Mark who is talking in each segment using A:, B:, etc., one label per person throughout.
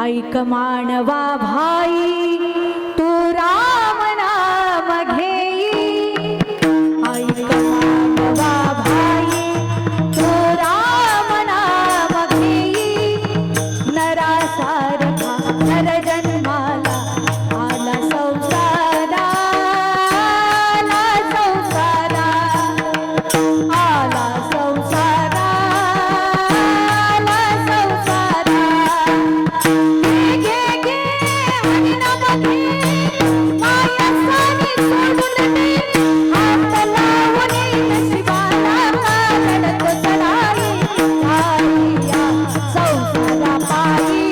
A: ऐक मानवा भाई तू राम नाम घेई, ऐक मानवा भाई तू राम नाम घेई, नरासारखा नर जन्माला आला संसारा, आला संसारा, आला संसारा, आला संसारा। घे घे हरी नाम घे, माया सारी सोडून दे, हात लावून नशिबाला काढत चढाई, आई या संसारा पायी,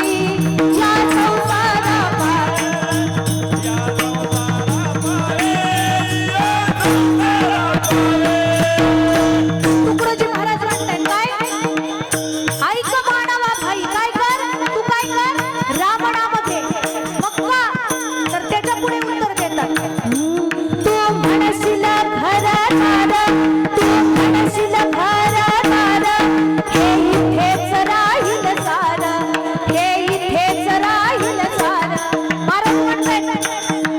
A: या संसारा पायी। तुकडोजी महाराज म्हणतात काय, ऐक मानवा भाई, काय कर तू, काय कर राम नाम घे, मग का तर त्याच्या पुढे उत्तर देतात, तू म्हणशील घरदार, तू म्हणशील घरदार, हे इथेच राहील सार, हे इथेच राहील सार। महाराज म्हणतात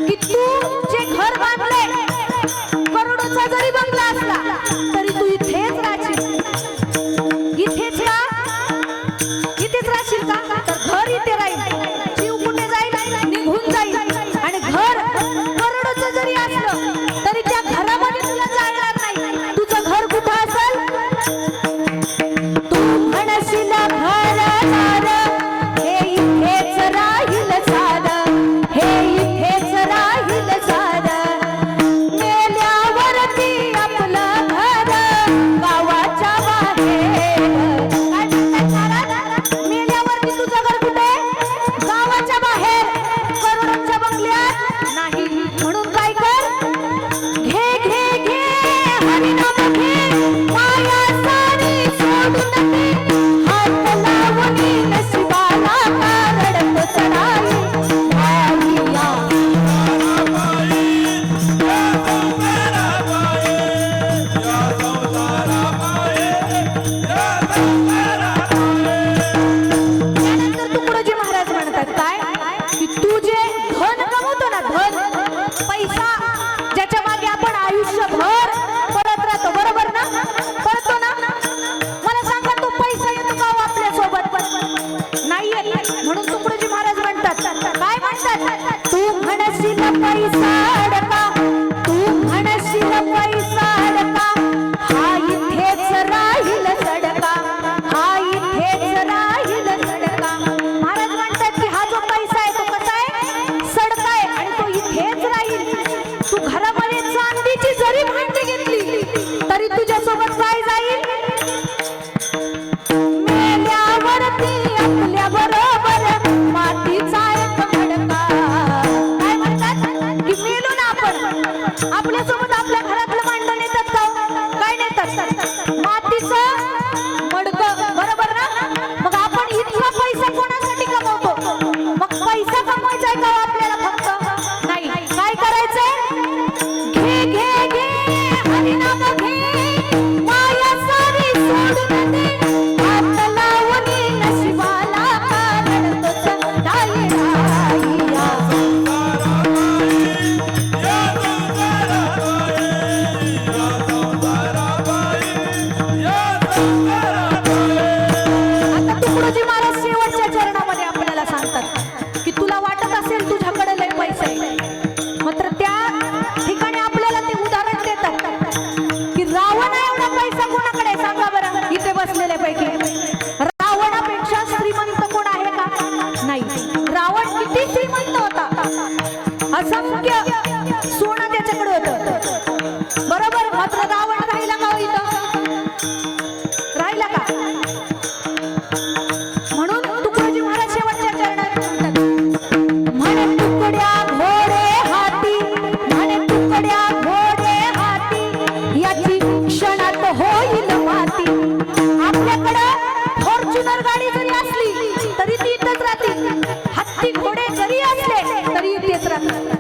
A: की तू जे घर बांधले, करोडोचा जरी बंगला असला तरी तू इथेच राहशील, इथेच इथेच राहशील का तर घर इथे राहील, जीव कुठे जाईल निघून जाईल, आणि घर करोडोचं जरी असलं तरी त्या घरामध्ये तुला जाणार नाही, तुझं घर कुठं असेल, तू म्हणशील घरदार, हे इथेच राहील सार, हे इथेच राहील सार। मेल्यावरती आपलं घर गावाच्या बाहेर, काय म्हणतात महाराज, मेल्यावरती तुझं घर कुठे गावाच्या बाहेर, करोडोच्या बंगल्यात नाही, म्हणून काय कर, घे घे घे हरी नाम घे, माया सारी सोडून दे, हात लावून नशिबाला काढत चढाई, आई या त्यानंतर तुकडोजी महाराज म्हणतात काय की तू जे धन कमवतो ना, धन पैसा, ज्याच्या मागे आपण आयुष्यभर पळत राहतो, बरोबर ना, पळतो ना, मला सांगा तो पैसा येतो का आपल्या सोबत, नाही येत, म्हणून तुकडोजी महाराज म्हणतात काय म्हणतात, तू म्हणशील पैसा अडका, तू म्हणशील पैसा अडका, हा इथेच राहील सडका, हा इथेच राहील सडका। महाराज म्हणतात की हा जो पैसा आहे तो कसा आहे, सडका आहे, आणि तो इथेच राहील, तू घरामध्ये चांदीची जरी भांडी घेतली तरी तुझ्यासोबत काय जाईल, मेल्यावरती आपल्या बरोबर मातीचा एक खडका। काय म्हणतात की मेलो ना आपण, आपल्यासोबत आपल्या घरातलं भांडं नेतात का, काय नेतात, मातीचं मडकं, बरोबर ना, मग आपण इतका पैसा कोणासाठी कमवतो, मग पैसा कमवायचा आहे का आपल्याला फक्त, नाही, काय करायचंय, घे घे घे हरी नाम घे, माया सारी सोडून दे, हात लावून नशिबाला काढत चढाई, आई या आता तुकडोजी महाराज शेवटच्या चरणामध्ये आपल्याला सांगतात की तुला वाटत असेल तुझ्याकडे लय पैसे आहे, मात्र त्या ठिकाणी आपल्याला ते उदाहरण देतात की रावण एवढा पैसा कोणाकडे आहे, सांगा बरं इथे बसलेल्या पैकी, रावणापेक्षा श्रीमंत कोण आहे का, नाही, रावण किती श्रीमंत होता, असंख्य सोनं त्याच्याकडे होतं, बरोबर, मात्र रावण राहिला का इथं, राहिला का, म्हणून तुकडोजी महाराज शेवटच्या चरणात म्हणतात, म्हणे तुकड्या घोडे हाती, म्हणे तुकड्या घोडे हाती, याची क्षणात होईल माती। आपल्याकडं फॉर्च्युनर गाडी जरी असली तरी ती इथंच राहते, हत्ती घोडे जरी असले तरी इथेच राहतात,